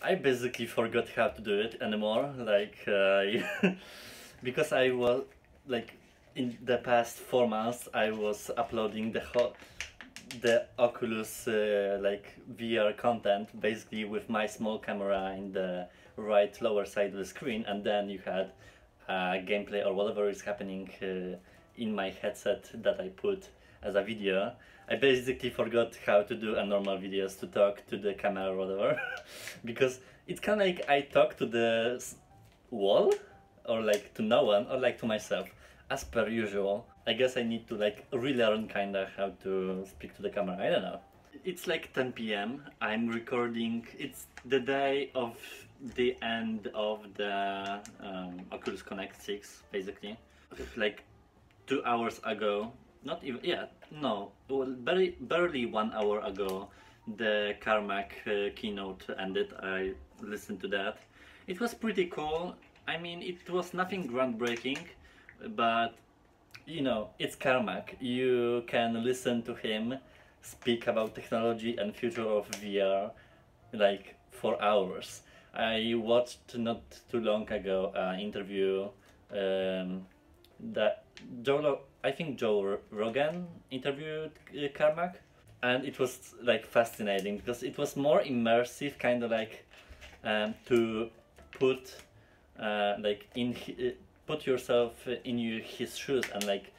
I basically forgot how to do it anymore, like because I was like in the past 4 months I was uploading the Oculus like VR content basically with my small camera in the right lower side of the screen, and then you had gameplay or whatever is happening in my headset that I put as a video. I basically forgot how to do a normal videos, to talk to the camera or whatever because it's kind of like I talk to the wall or like to no one or like to myself as per usual. I guess I need to like relearn kinda how to speak to the camera. I don't know. It's like 10 p.m. I'm recording. It's the day of the end of the Oculus Connect 6 basically. Like 2 hours ago, not even, yeah, no, well, barely 1 hour ago, the Carmack keynote ended. I listened to that. It was pretty cool. I mean, it was nothing groundbreaking, but you know, it's Carmack. You can listen to him speak about technology and future of VR like for hours. I watched not too long ago an interview that I think Joe Rogan interviewed Carmack, and it was like fascinating because it was more immersive, kind of like to put like put yourself in his shoes and like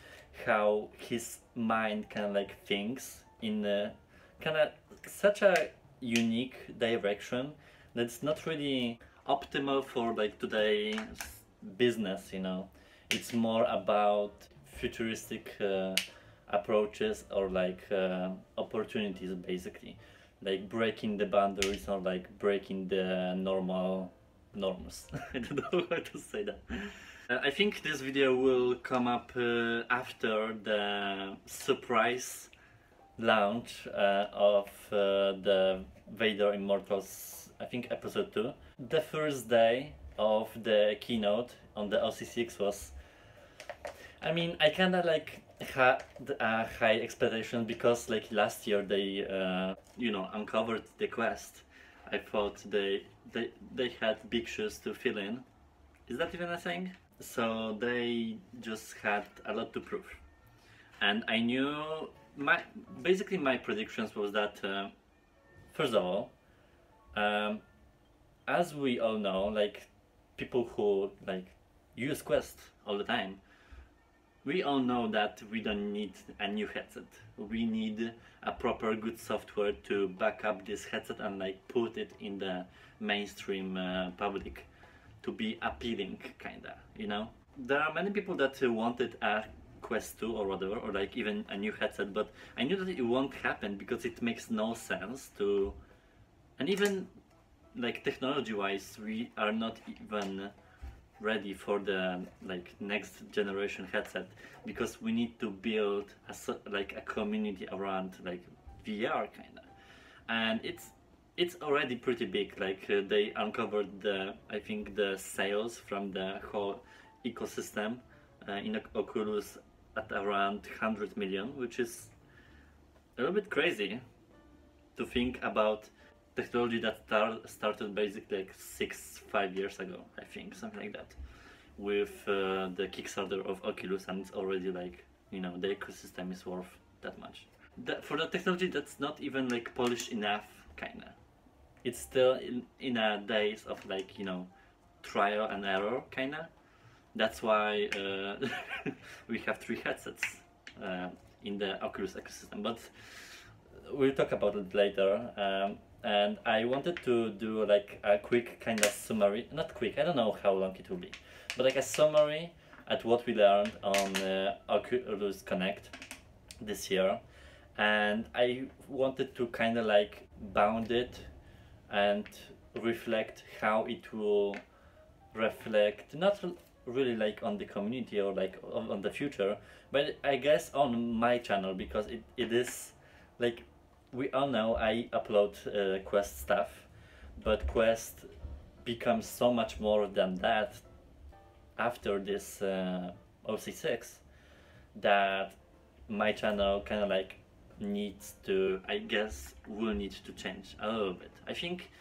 how his mind kind of like thinks in kind of such a unique direction that's not really optimal for like today's business, you know. It's more about futuristic approaches or like opportunities basically, like breaking the boundaries or like breaking the normal norms. I don't know how to say that. I think this video will come up after the surprise launch of the Vader Immortals, I think episode 2. The first day of the keynote on the OC6 was, I mean, I kinda like had high expectations because like last year they you know, uncovered the Quest. I thought they had big shoes to fill in. Is that even a thing? So they just had a lot to prove, and I knew basically my predictions was that first of all, as we all know, like people who like use Quest all the time, we all know that we don't need a new headset. We need a proper good software to back up this headset and like put it in the mainstream public to be appealing, kinda, you know. There are many people that wanted a Quest 2 or whatever, or like even a new headset, but I knew that it won't happen because it makes no sense to, and even like technology wise we are not even ready for the like next generation headset, because we need to build like a community around like VR kinda, and it's already pretty big. Like they uncovered the, I think the sales from the whole ecosystem in Oculus at around 100 million, which is a little bit crazy to think about technology that started basically like 5 years ago, I think, something like that, with the Kickstarter of Oculus, and it's already like, you know, the ecosystem is worth that much. For the technology that's not even like polished enough, kinda. It's still in a days of like, you know, trial and error, kinda. That's why we have 3 headsets in the Oculus ecosystem, but we'll talk about it later. And I wanted to do like a quick kind of summary, not quick, I don't know how long it will be, but like a summary at what we learned on Oculus Connect this year. And I wanted to kind of like bound it and reflect how it will reflect, not really like on the community or like on the future, but I guess on my channel, because it is like, we all know I upload Quest stuff, but Quest becomes so much more than that after this OC6, that my channel kind of like needs to, I guess, will need to change a little bit. I think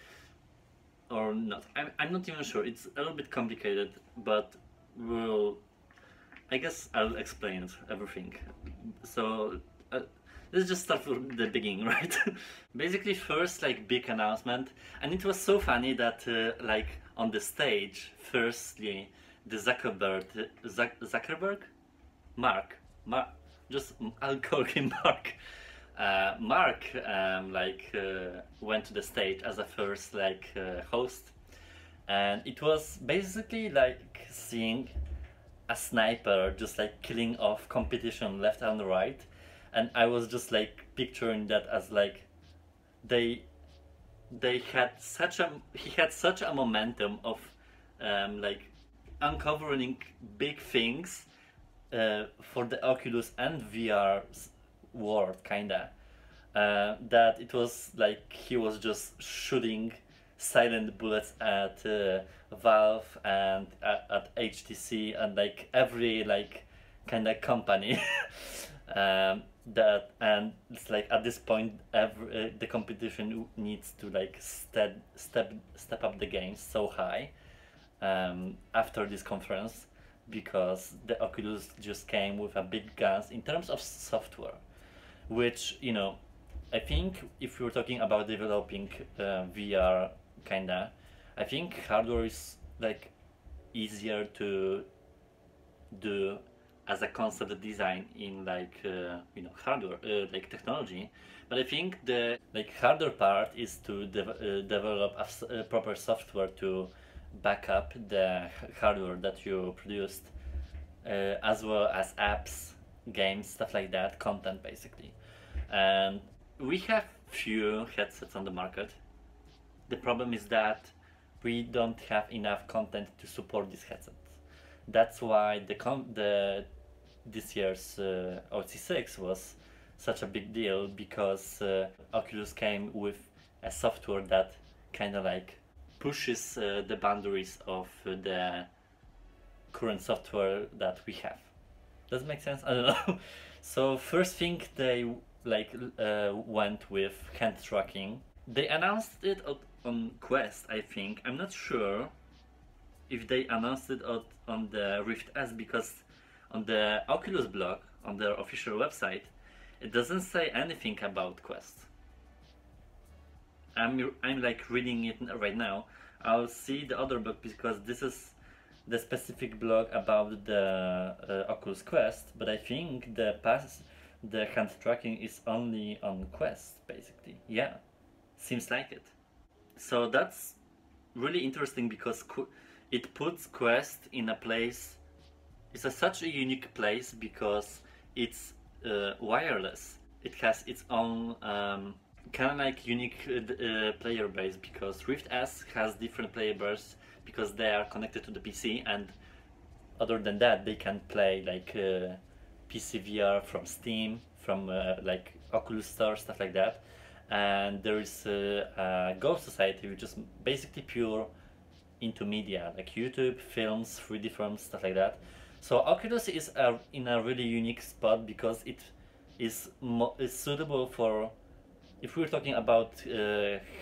or not. I'm not even sure. It's a little bit complicated, but we'll, I guess I'll explain everything. So let's just start from the beginning, right? Basically, first like big announcement, and it was so funny that like on the stage, firstly the Zuckerberg, Mark, just I'll call him Mark. Mark went to the stage as a first host, and it was basically like seeing a sniper just like killing off competition left and right, and I was just like picturing that as like they they had such a he had such a momentum of like uncovering big things for the Oculus and VR world, kinda. That it was like he was just shooting silent bullets at Valve and at HTC and like every like kind of company. That and it's like at this point, the competition needs to like step up the game so high after this conference, because the Oculus just came with a big guns in terms of software, which I think if you're talking about developing VR, kinda, I think hardware is like easier to do as a concept design in like hardware like technology, but I think the like harder part is to develop a proper software to back up the hardware that you produced, as well as apps, games, stuff like that, content basically. And we have few headsets on the market. The problem is that we don't have enough content to support these headsets. That's why the this year's OC6 was such a big deal, because Oculus came with a software that kind of like pushes the boundaries of the current software that we have. Does it make sense? I don't know. So first thing, they went with hand tracking. They announced it on Quest, I think. I'm not sure if they announced it on the Rift S, because on the Oculus blog, on their official website, it doesn't say anything about Quest. I'm like reading it right now. I'll see the other blog, because this is the specific blog about the Oculus Quest, but I think the hand tracking is only on Quest, basically. Yeah, seems like it. So that's really interesting, because it puts Quest in a place. It's such a unique place, because it's wireless. It has its own kind of like unique player base, because Rift S has different player base because they are connected to the PC, and other than that they can play like PC VR from Steam, from like Oculus Store, stuff like that. And there is a Go Society, which is basically pure into media, like YouTube, films, 3D films, stuff like that. So Oculus is in a really unique spot, because it is suitable for, if we're talking about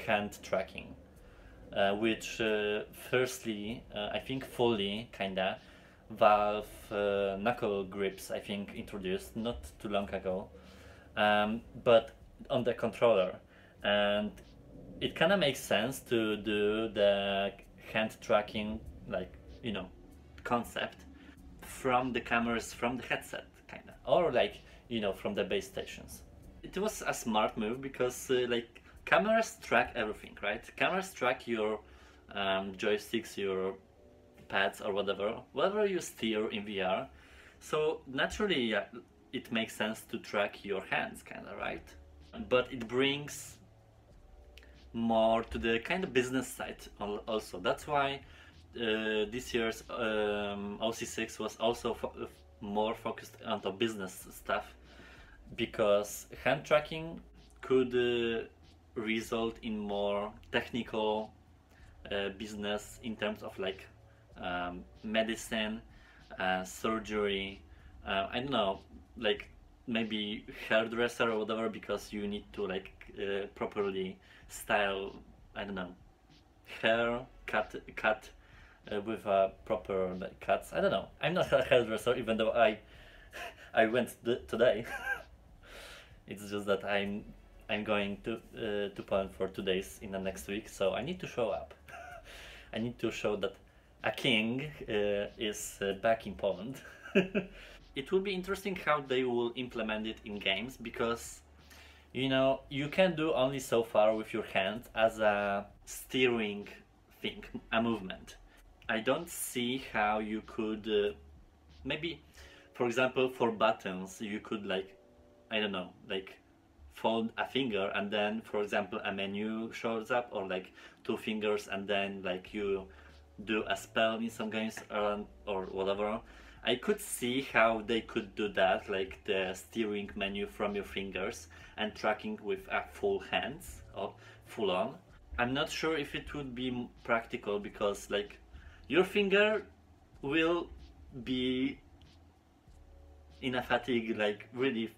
hand tracking, which firstly I think fully kinda Valve knuckle grips I think introduced not too long ago, but on the controller, and it kind of makes sense to do the hand tracking concept from the cameras from the headset, kinda, or from the base stations. It was a smart move, because like cameras track everything, right? Cameras track your joysticks, your pads, or whatever you steer in VR. So naturally, it makes sense to track your hands, kinda, right? But it brings more to the kind of business side also. That's why this year's OC6 was also more focused on the business stuff, because hand tracking could result in more technical business in terms of like medicine, surgery, I don't know, like maybe hairdresser or whatever, because you need to like properly style, I don't know, hair cut with a proper like cuts. I don't know. I'm not a hairdresser, even though I went today. It's just that I'm going to Poland for 2 days in the next week, so I need to show up. I need to show that a king is back in Poland. It will be interesting how they will implement it in games, because you know you can do only so far with your hand as a steering thing, a movement. I don't see how you could maybe, for example, for buttons you could like, I don't know, like fold a finger and then, for example, a menu shows up, or like two fingers and then like you do a spell in some games, or whatever. I could see how they could do that, like the steering menu from your fingers and tracking with a full hands or full on. I'm not sure if it would be practical, because like your finger will be in a fatigue like really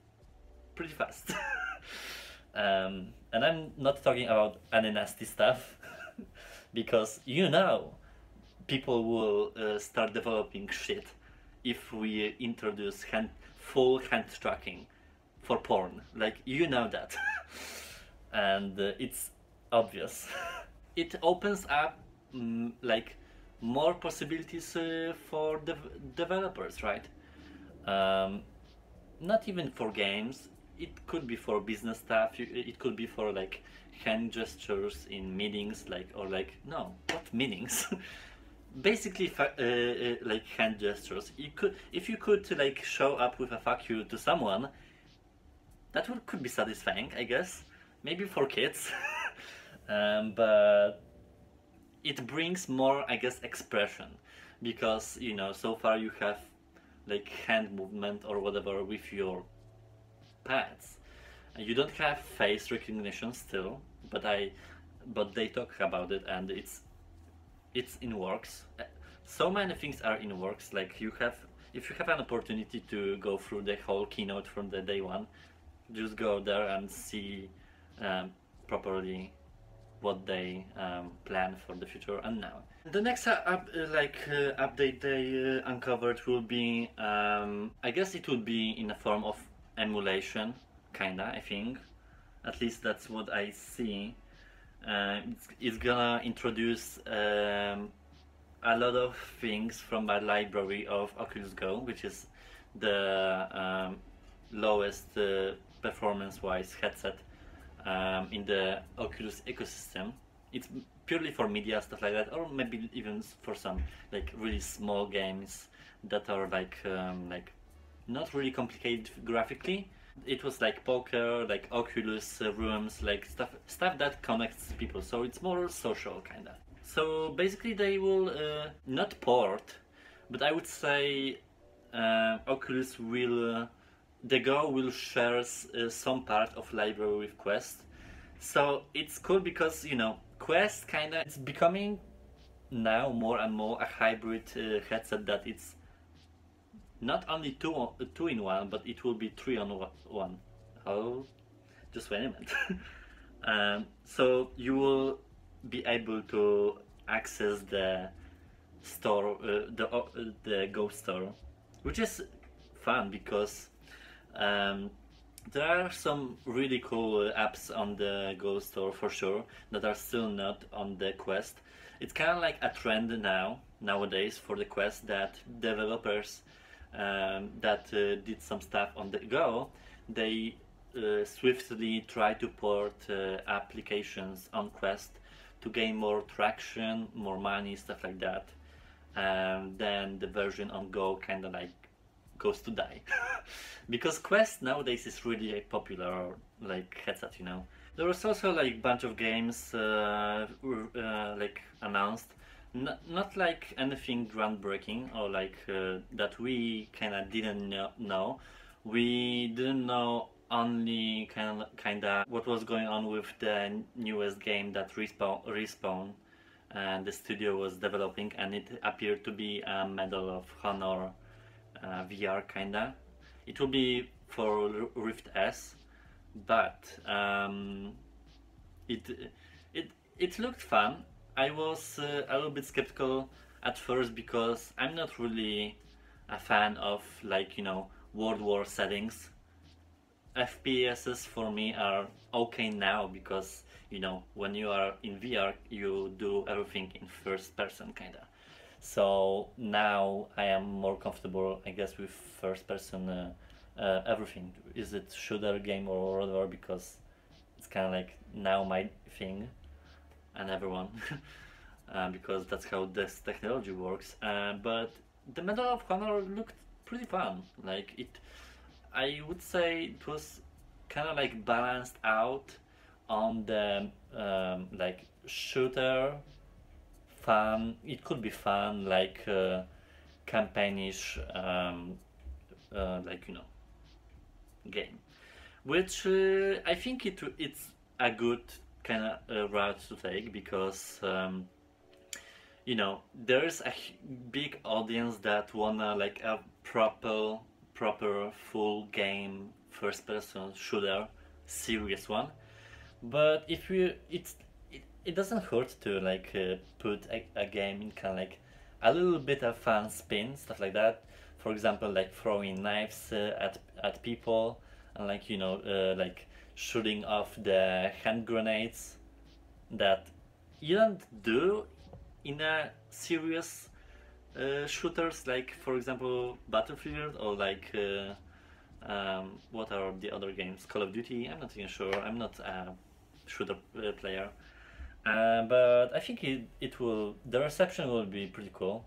pretty fast. And I'm not talking about any nasty stuff, because you know people will start developing shit if we introduce full hand tracking for porn. Like, you know that. And it's obvious. It opens up like more possibilities for developers, right? Not even for games. It could be for business stuff. It could be for like hand gestures in meetings, like, or like, no, what meetings? Basically like hand gestures. You could, if you could like show up with a fuck you to someone, that could be satisfying, I guess. Maybe for kids. But it brings more, I guess, expression, because you know so far you have like hand movement or whatever with your pads. You don't have face recognition still, but they talk about it, and it's in works. So many things are in works. Like, if you have an opportunity to go through the whole keynote from the day one, just go there and see properly what they plan for the future and now. The next update they uncovered will be, I guess it would be in a form of emulation, kinda, I think. At least that's what I see. It's gonna introduce a lot of things from a library of Oculus Go, which is the lowest performance-wise headset in the Oculus ecosystem. It's purely for media, stuff like that, or maybe even for some like really small games that are like not really complicated graphically. It was like poker, like Oculus rooms, like stuff that connects people. So it's more social, kinda. So basically, they will not port, but I would say Oculus will. The Go will share some part of library with Quest. So it's cool because, you know, Quest kinda, it's becoming now more and more a hybrid headset that it's not only two in one, but it will be 3 on 1. Oh, just wait a minute. So you will be able to access the store, the Go store, which is fun because there are some really cool apps on the Go store for sure that are still not on the Quest. It's kind of like a trend nowadays for the Quest that developers that did some stuff on the Go, they swiftly try to port applications on Quest to gain more traction, more money, stuff like that. Then the version on Go kind of like goes to die. Because Quest nowadays is really a popular like headset, you know. There was also like bunch of games like announced, not like anything groundbreaking or like that we kind of didn't know. We didn't know only kind of what was going on with the newest game that Respawn and the studio was developing, and it appeared to be a Medal of Honor VR kinda. It will be for Rift S, but it looked fun. I was a little bit skeptical at first because I'm not really a fan of, like, World War settings. FPSs for me are okay now because when you are in VR you do everything in first person kinda. So now I am more comfortable, I guess, with first person everything. Is it shooter game or whatever, because it's kind of like now my thing and everyone because that's how this technology works. But the Medal of Honor looked pretty fun. Like it, I would say it was kind of like balanced out on the like shooter fun. It could be fun, like campaignish, like game, which I think it's a good kind of route to take because there's a big audience that wanna like a proper full game first person shooter, serious one. But if you it doesn't hurt to like put a game in kind of like a little bit of fun spin, stuff like that. For example, like throwing knives at people, and like like shooting off the hand grenades that you don't do in a serious shooters, like for example Battlefield, or like what are the other games, Call of Duty. I'm not even sure, I'm not a shooter player. But I think the reception will be pretty cool.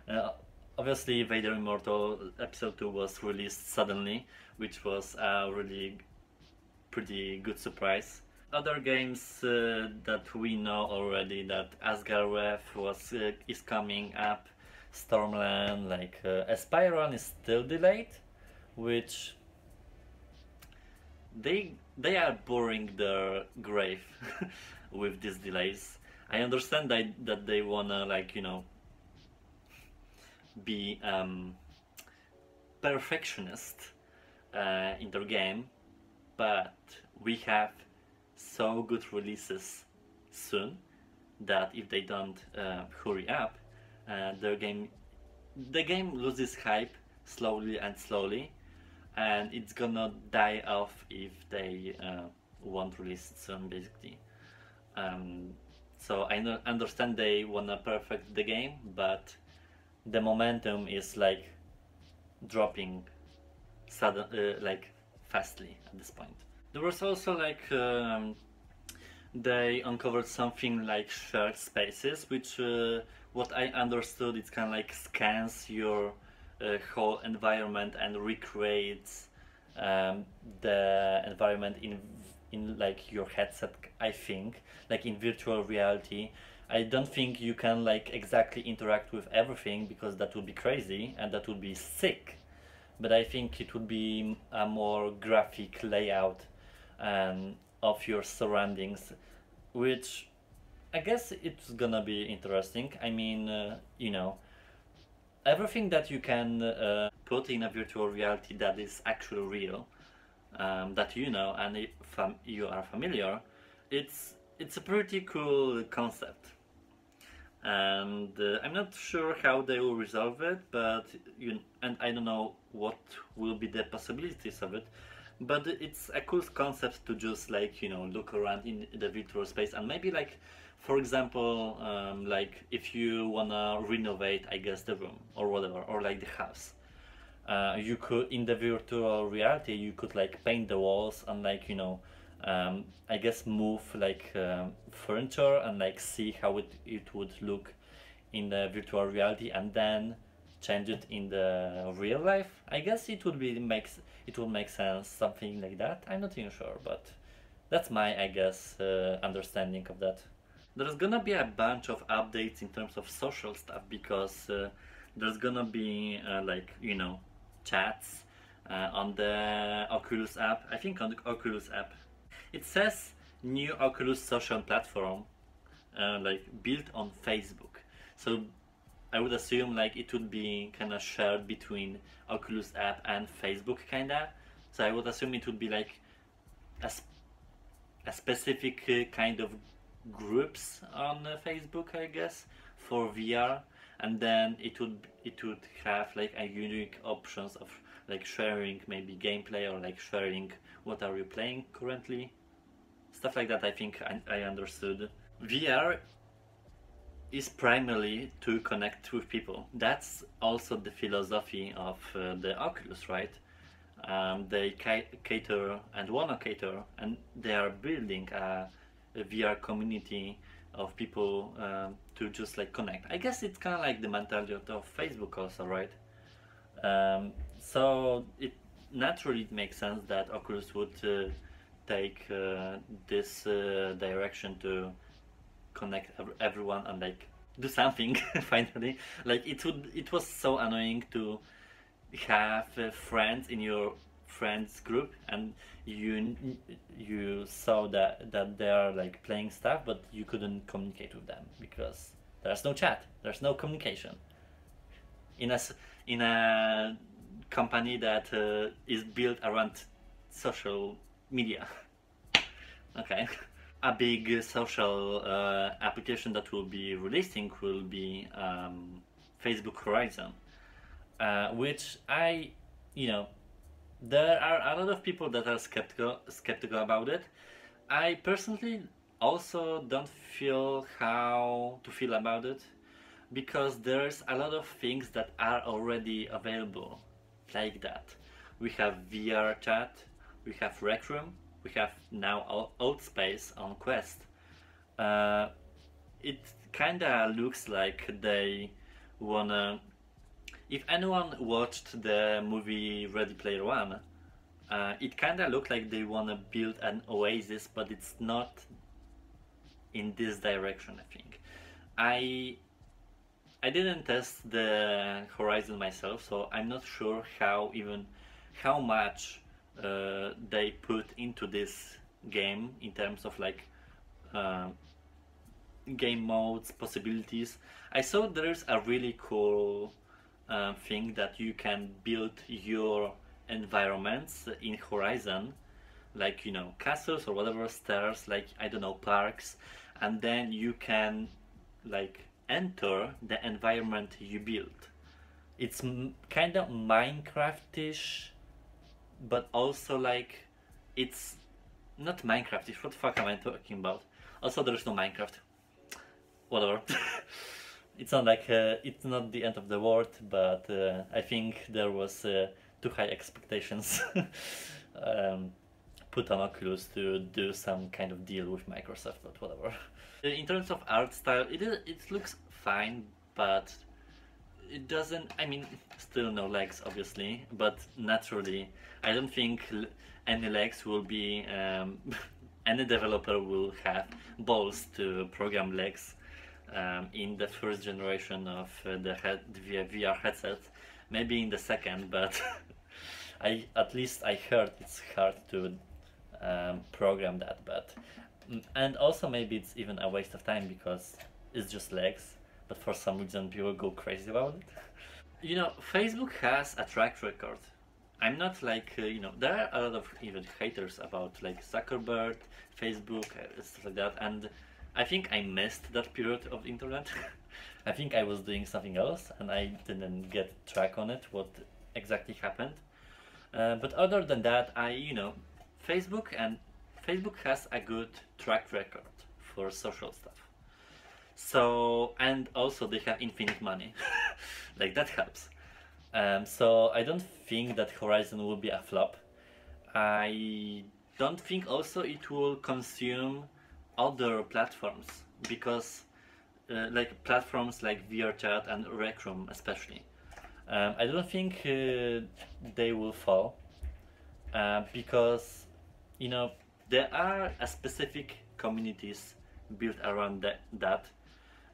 uh, Obviously Vader Immortal episode 2 was released suddenly, which was a really pretty good surprise. Other games that we know already, that Asgard was is coming up, Stormland, like Aspiron is still delayed, which they are boring their grave with these delays. I understand that they wanna, like, be perfectionist in their game, but we have so good releases soon that if they don't hurry up, their game the game loses hype slowly and slowly, and it's gonna die off if they won't release it soon, basically. Um, so I understand they wanna perfect the game, but the momentum is like dropping sudden, like fastly at this point. There was also like they uncovered something like shared spaces, which what I understood, it's kind of like scans your whole environment and recreates the environment in like your headset, I think, like in virtual reality. I don't think you can like exactly interact with everything because that would be crazy and that would be sick, but I think it would be a more graphic layout of your surroundings, which I guess it's gonna be interesting. I mean, everything that you can put in a virtual reality that is actually real, that and if you are familiar, it's a pretty cool concept, and I'm not sure how they will resolve it, but and I don't know what will be the possibilities of it, but it's a cool concept to just like look around in the virtual space, and maybe like, for example, like if you wanna renovate, I guess, the room or whatever, or like the house, you could, in the virtual reality, you could like paint the walls and like I guess move like furniture and like see how it would look in the virtual reality, and then change it in the real life. I guess it would make sense, something like that. I'm not even sure, but that's my, I guess, understanding of that. There's gonna be a bunch of updates in terms of social stuff, because there's gonna be like chats on the Oculus app. I think on the Oculus app it says new Oculus social platform, like built on Facebook. So I would assume like it would be kind of shared between Oculus app and Facebook, kinda. So I would assume it would be like a specific kind of groups on Facebook, I guess, for VR, and then it would have like a unique options of like sharing maybe gameplay or like sharing what are you playing currently, stuff like that. I think I understood. VR is primarily to connect with people. That's also the philosophy of the Oculus, right? They cater and wanna cater, and they are building a VR community of people to just like connect. I guess it's kind of like the mentality of Facebook also, right? So it naturally makes sense that Oculus would take this direction to connect everyone and like do something finally. Like it was so annoying to have friends in your friends group, and you saw that they are like playing stuff, but you couldn't communicate with them because there's no chat, there's no communication in a company that is built around social media. Okay. A big social application that will be releasing will be Facebook Horizon, which you know, there are a lot of people that are skeptical about it. I personally also don't feel how to feel about it because there's a lot of things that are already available like that. We have VR chat, we have Rec Room, we have now Outspace on Quest. It kinda looks like they wanna. If anyone watched the movie Ready Player One, it kinda looked like they wanna build an oasis, but it's not in this direction. I think. I didn't test the Horizon myself, so I'm not sure how much they put into this game in terms of like uh, game modes, possibilities. I saw there's a really cool thing that you can build your environments in Horizon, like castles or whatever, stairs, like I don't know, parks, and then you can like enter the environment you build. It's kind of Minecraft-ish, but also like it's not Minecraft-ish. What the fuck am I talking about? Also, there's no Minecraft. Whatever. It's not like it's not the end of the world, but I think there was too high expectations put on Oculus to do some kind of deal with Microsoft, but whatever. In terms of art style, it looks fine, but it doesn't. I mean, still no legs, obviously, but naturally, I don't think any legs will be. Any developer will have balls to program legs in the first generation of the VR headset. Maybe in the second, but at least I heard it's hard to program that. But and also maybe it's even a waste of time because it's just legs. But for some reason, people go crazy about it. Facebook has a track record. I'm not like, there are a lot of even haters about like Zuckerberg, Facebook, stuff like that, and I think I missed that period of internet. I think I was doing something else and I didn't get track on it, what exactly happened. But other than that, Facebook has a good track record for social stuff. So, and also they have infinite money, like that helps. So I don't think that Horizon will be a flop. I don't think also it will consume other platforms because like platforms like VRChat and Rec Room especially. I don't think they will fall because there are a specific communities built around that,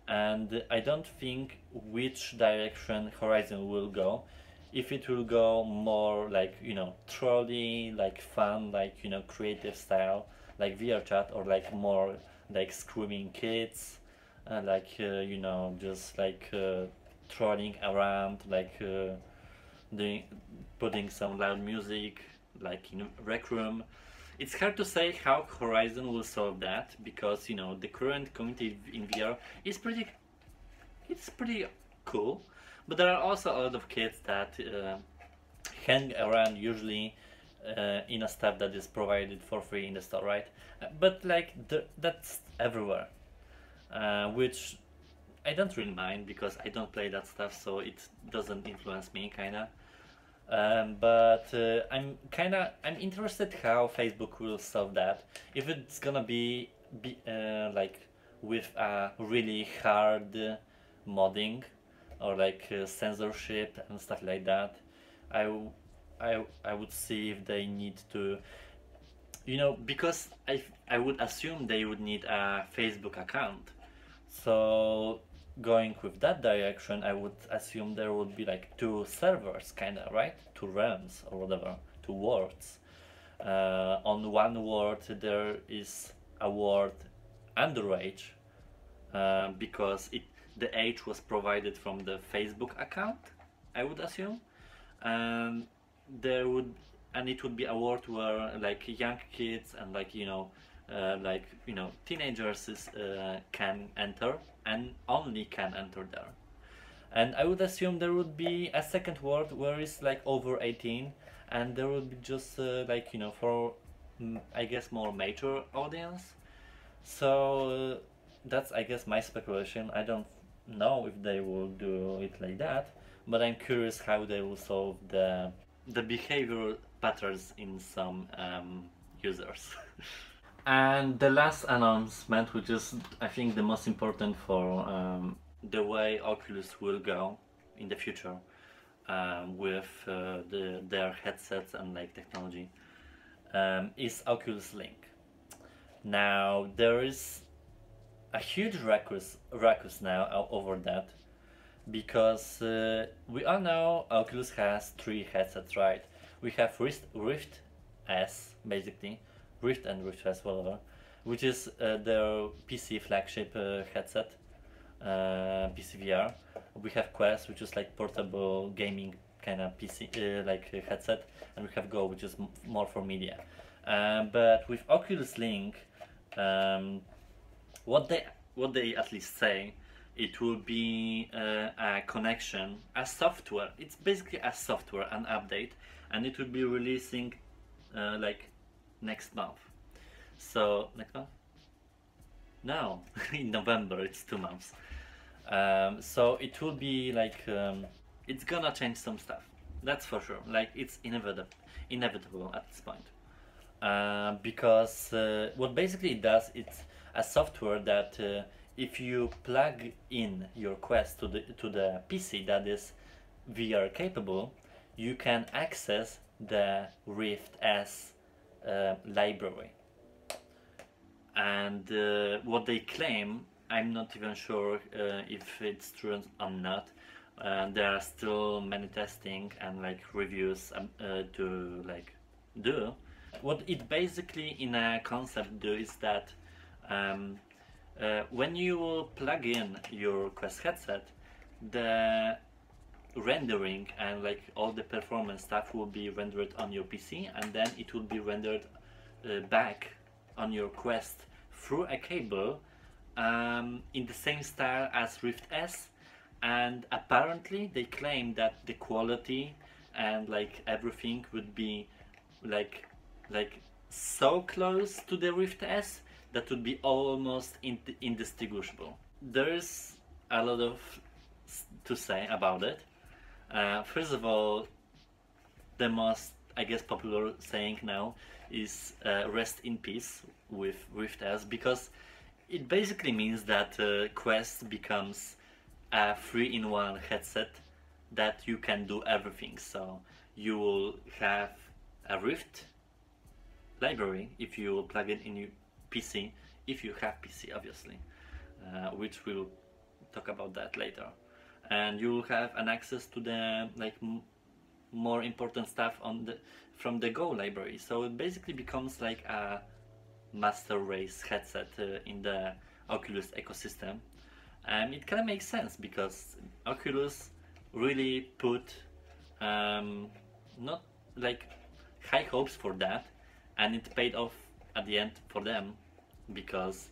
and I don't think which direction Horizon will go. If it will go more like trolly, like fun, like creative style, like VRChat, or like more like screaming kids, like just like trolling around, like doing putting some loud music, like in Rec Room. It's hard to say how Horizon will solve that, because you know the current community in VR is pretty cool, but there are also a lot of kids that hang around usually in a stuff that is provided for free in the store, right? But like that's everywhere, which I don't really mind because I don't play that stuff, so it doesn't influence me, kinda. But I'm interested how Facebook will solve that. If it's gonna be like with a really hard modding or like censorship and stuff like that. I, w- I would see if they need to, you know, because I would assume they would need a Facebook account. So going with that direction, I would assume there would be like two servers, kind of, right? Two realms or whatever, two worlds. On one world, there is a word underage, because the age was provided from the Facebook account, I would assume. And there would and it would be a world where like young kids and like teenagers can enter and only can enter there. And I would assume there would be a second world where it's like over 18, and there would be just for I guess more mature audience. So that's, I guess, my speculation. I don't know if they will do it like that, but I'm curious how they will solve the behavioral patterns in some users. And the last announcement, which is I think the most important for the way Oculus will go in the future with their headsets and like technology, is Oculus Link. Now there is a huge ruckus now over that, because we all know Oculus has three headsets, right? We have Rift S, basically, Rift and Rift S, whatever, which is their PC flagship headset, PC VR. We have Quest, which is like portable gaming kind of PC headset, and we have Go, which is more for media. But with Oculus Link, what they at least say, it will be a connection, a software. It's basically a software, an update, and it will be releasing like next month. So next month? No, in November. It's 2 months. So it will be like it's gonna change some stuff. That's for sure. Like it's inevitable at this point. Because what basically it does, it's a software that if you plug in your Quest to the PC that is VR capable, you can access the Rift S library. And what they claim, I'm not even sure if it's true or not. There are still many testing and like reviews to like do. What it basically in a concept do is that when you plug in your Quest headset, the rendering and like all the performance stuff will be rendered on your PC, and then it will be rendered back on your Quest through a cable in the same style as Rift S. And apparently they claim that the quality and like everything would be like so close to the Rift S that would be almost indistinguishable. There's a lot of to say about it. First of all, the most, I guess, popular saying now is rest in peace with Rift S, because it basically means that Quest becomes a 3-in-1 headset that you can do everything. So you will have a Rift library if you plug it in your PC, if you have PC obviously, which we'll talk about that later. And you will have an access to the like more important stuff from the Go library. So it basically becomes like a master race headset in the Oculus ecosystem. And it kind of makes sense because Oculus really put not like high hopes for that, and it paid off at the end for them, because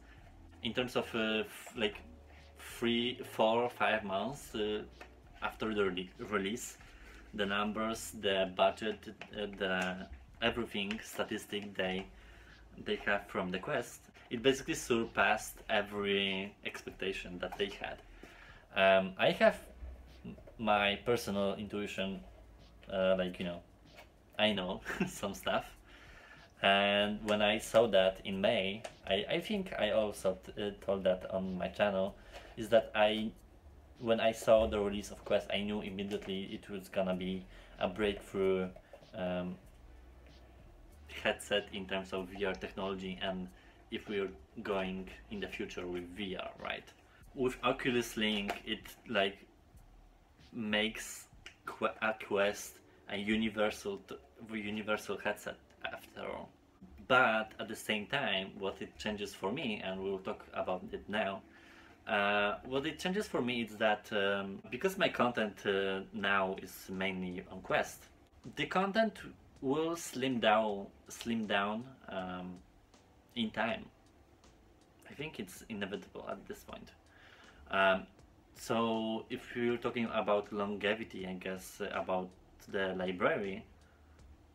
in terms of like 3, 4, 5 months after the release, the numbers, the budget, the everything statistic they have from the Quest, it basically surpassed every expectation that they had. I have my personal intuition, like, you know, I know some stuff, and when I saw that in May, I think I also told that on my channel, is that when I saw the release of Quest, I knew immediately it was gonna be a breakthrough headset in terms of VR technology, and if we're going in the future with VR, right? With Oculus Link, it like makes a Quest a universal headset after all. But at the same time, what it changes for me, and we'll talk about it now, what it changes for me is that because my content now is mainly on Quest, the content will slim down in time. I think it's inevitable at this point. So if you're talking about longevity, I guess, about the library,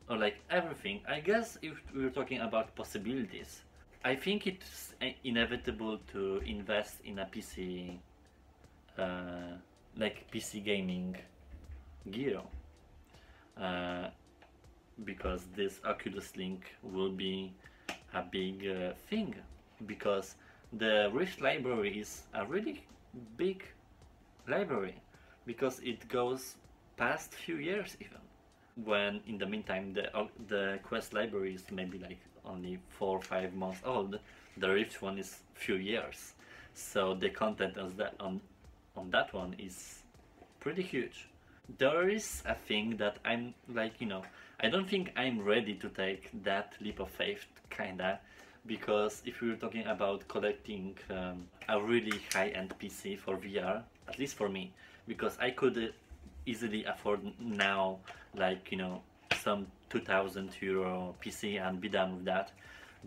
or like everything, I guess if we're talking about possibilities, I think it's inevitable to invest in a PC, like PC gaming gear, because this Oculus Link will be a big thing, because the Rift library is a really big library, because it goes past few years even, when in the meantime the Quest library is maybe like only 4 or 5 months old. The Rift one is few years, so the content on that one is pretty huge. There is a thing that I'm like, you know, I don't think I'm ready to take that leap of faith, kinda, because if we're talking about collecting a really high-end PC for VR, at least for me, because I could easily afford now, like, you know, some 2,000 euro PC and be done with that,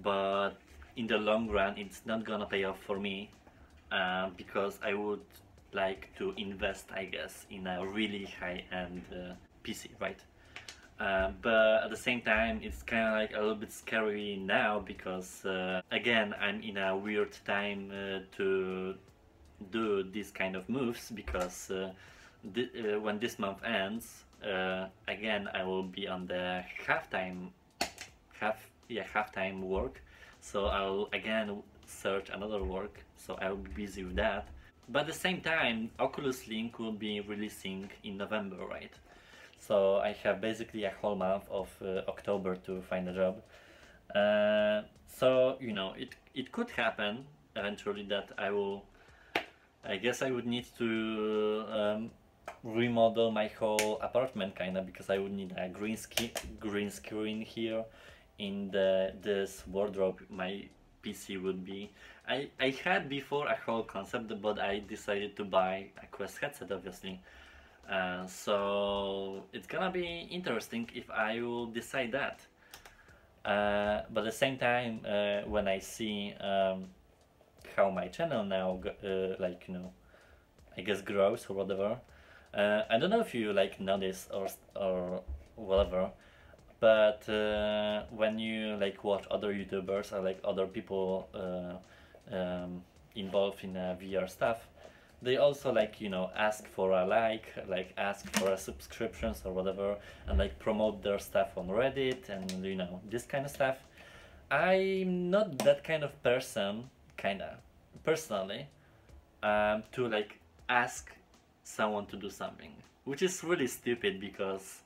but in the long run it's not gonna pay off for me, because I would like to invest, I guess, in a really high-end PC, right? But at the same time, it's kind of like a little bit scary now, because again, I'm in a weird time to do these kind of moves, because when this month ends, again, I will be on the half-time work, so I'll again search another work, so I'll be busy with that. But at the same time, Oculus Link will be releasing in November, right? So I have basically a whole month of October to find a job. So, you know, it could happen eventually that I guess I would need to remodel my whole apartment, kinda, because I would need a green screen here in this wardrobe my PC would be. I had before a whole concept, but I decided to buy a Quest headset, obviously. So it's gonna be interesting if I will decide that. But at the same time, when I see how my channel now, like, you know, I guess grows or whatever. I don't know if you like notice or whatever, but when you like watch other YouTubers or like other people involved in VR stuff, they also, like, you know, ask for a like ask for a subscriptions or whatever, and like promote their stuff on Reddit and, you know, this kind of stuff. I'm not that kind of person, kinda, personally, to like ask someone to do something, which is really stupid, because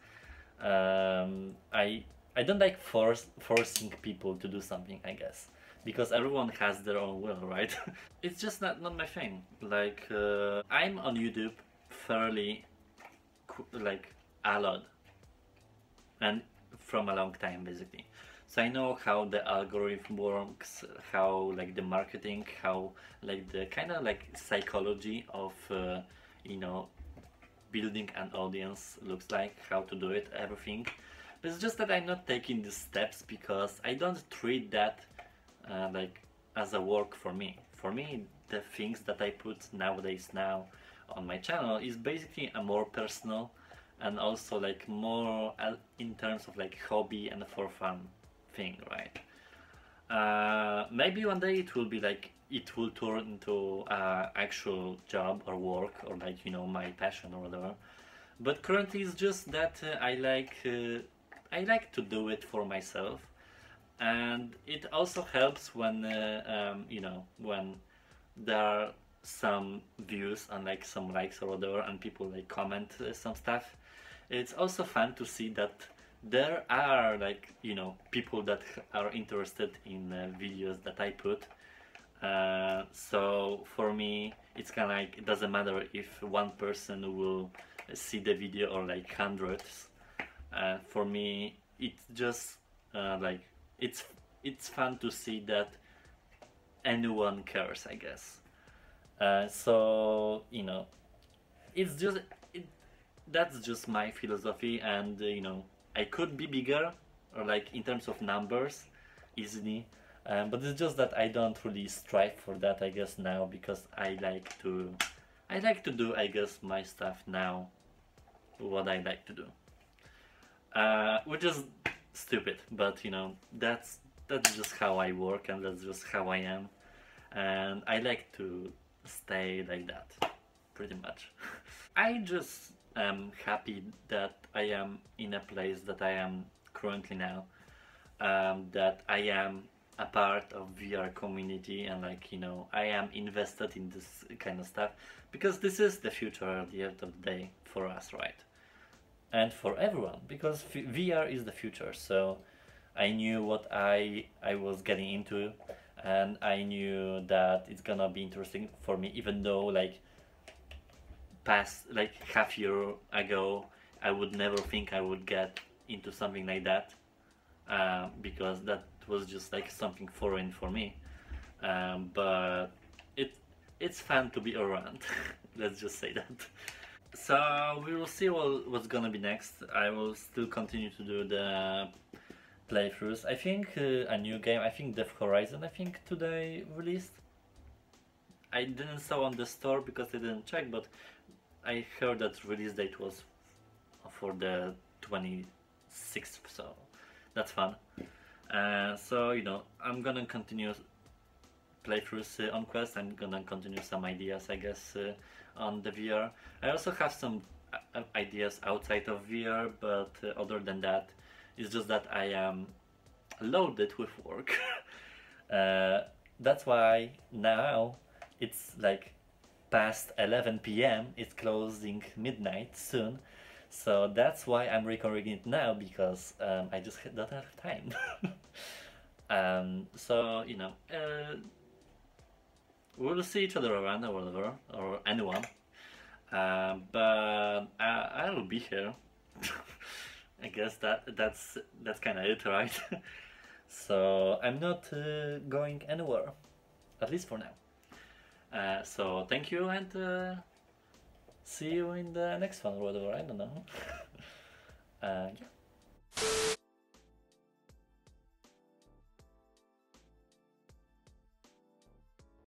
I don't like forcing people to do something, I guess, because everyone has their own will, right? It's just not my thing. Like, I'm on YouTube fairly like a lot, and from a long time basically, so I know how the algorithm works, how like the marketing, how like the kind of like psychology of you know, building an audience looks like, how to do it, everything. But it's just that I'm not taking these steps because I don't treat that like as a work for me. For me, the things that I put nowadays now on my channel is basically a more personal and also like more in terms of like hobby and for fun thing, right? Maybe one day it will be like it will turn into actual job or work or like you know my passion or whatever. But currently it's just that I like to do it for myself, and it also helps when you know when there are some views and like some likes or whatever, and people like comment some stuff. It's also fun to see that there are like you know people that are interested in videos that I put. So for me it's kind of like it doesn't matter if one person will see the video or like hundreds. For me it's just like it's fun to see that anyone cares, I guess. So you know it's just that's just my philosophy, and you know I could be bigger or like in terms of numbers easily, but it's just that I don't really strive for that, I guess, now, because I like to do, I guess, my stuff now, what I like to do, which is stupid, but you know that's just how I work and that's just how I am, and I like to stay like that pretty much. I just am happy that I am in a place that I am currently now, that I am a part of VR community, and like you know I am invested in this kind of stuff because this is the future at the end of the day for us, right? And for everyone, because VR is the future. So I knew what I was getting into, and I knew that it's gonna be interesting for me, even though like past like half year ago I would never think I would get into something like that, because that was just like something foreign for me, but it's fun to be around. Let's just say that. So we will see what's gonna be next. I will still continue to do the playthroughs. I think a new game, I think Death Horizon, I think today released. I didn't saw on the store because I didn't check, but I heard that release date was for the 26th, so that's fun. So you know I'm gonna continue playthroughs on Quest. I'm gonna continue some ideas, I guess, on the VR. I also have some ideas outside of VR, but other than that, it's just that I am loaded with work. That's why now it's like past 11 p.m. It's closing midnight soon. So that's why I'm recording it now, because I just don't have time. So, you know, we'll see each other around or whatever, or anyone. But I will be here. I guess that's kind of it, right? So I'm not going anywhere, at least for now. So thank you, and see you in the next one or whatever, I don't know. Yeah.